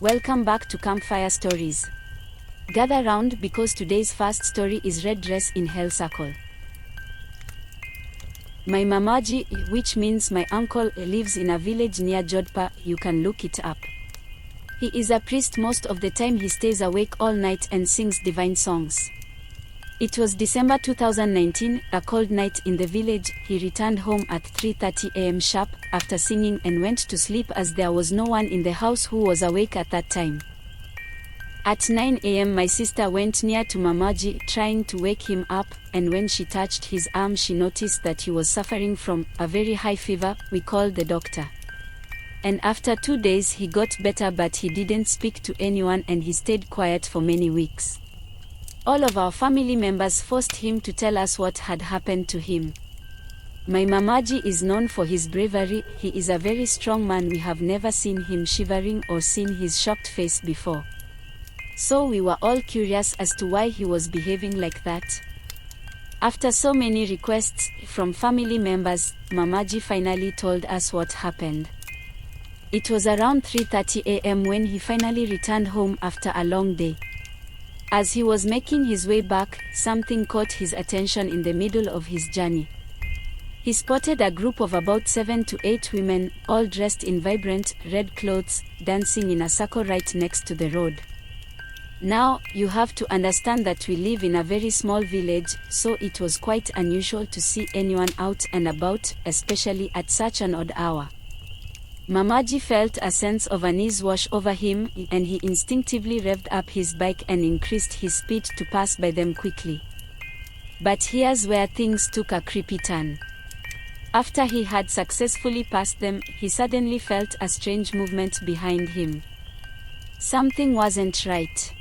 Welcome back to Campfire Stories. Gather round because today's first story is Red Dress in Hell Circle. My mamaji, which means my uncle, lives in a village near Jodhpur. You can look it up. He is a priest. Most of the time he stays awake all night and sings divine songs. It was December 2019, a cold night in the village. He returned home at 3:30 am sharp, after singing, and went to sleep as there was no one in the house who was awake at that time. At 9 am my sister went near to Mamaji trying to wake him up, and when she touched his arm she noticed that he was suffering from a very high fever. We called the doctor. And after 2 days he got better, but he didn't speak to anyone and he stayed quiet for many weeks. All of our family members forced him to tell us what had happened to him. My mamaji is known for his bravery. He is a very strong man. We have never seen him shivering or seen his shocked face before. So we were all curious as to why he was behaving like that. After so many requests from family members, mamaji finally told us what happened. It was around 3:30 am when he finally returned home after a long day. As he was making his way back, something caught his attention in the middle of his journey. He spotted a group of about 7 to 8 women, all dressed in vibrant, red clothes, dancing in a circle right next to the road. Now, you have to understand that we live in a very small village, so it was quite unusual to see anyone out and about, especially at such an odd hour. Mamaji felt a sense of unease wash over him, and he instinctively revved up his bike and increased his speed to pass by them quickly. But here's where things took a creepy turn. After he had successfully passed them, he suddenly felt a strange movement behind him. Something wasn't right.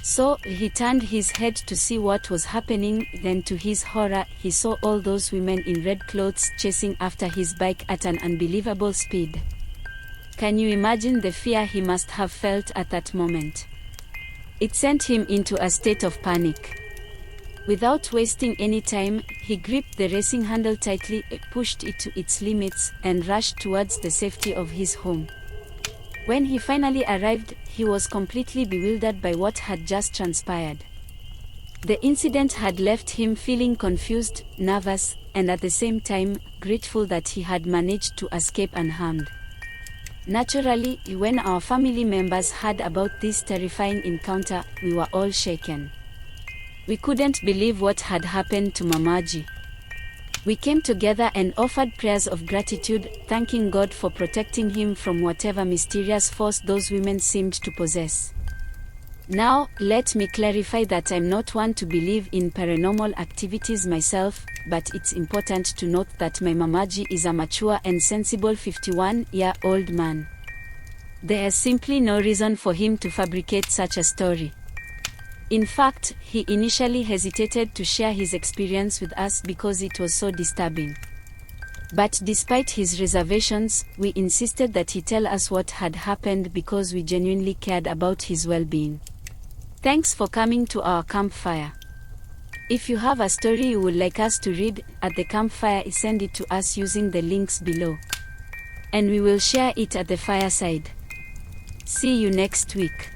So, he turned his head to see what was happening. Then to his horror, he saw all those women in red clothes chasing after his bike at an unbelievable speed. Can you imagine the fear he must have felt at that moment? It sent him into a state of panic. Without wasting any time, he gripped the racing handle tightly, pushed it to its limits, and rushed towards the safety of his home. When he finally arrived, he was completely bewildered by what had just transpired. The incident had left him feeling confused, nervous, and at the same time, grateful that he had managed to escape unharmed. Naturally, when our family members heard about this terrifying encounter, we were all shaken. We couldn't believe what had happened to Mamaji. We came together and offered prayers of gratitude, thanking God for protecting him from whatever mysterious force those women seemed to possess. Now, let me clarify that I'm not one to believe in paranormal activities myself, but it's important to note that my mamaji is a mature and sensible 51-year-old man. There is simply no reason for him to fabricate such a story. In fact, he initially hesitated to share his experience with us because it was so disturbing. But despite his reservations, we insisted that he tell us what had happened because we genuinely cared about his well-being. Thanks for coming to our campfire. If you have a story you would like us to read at the campfire, send it to us using the links below. And we will share it at the fireside. See you next week.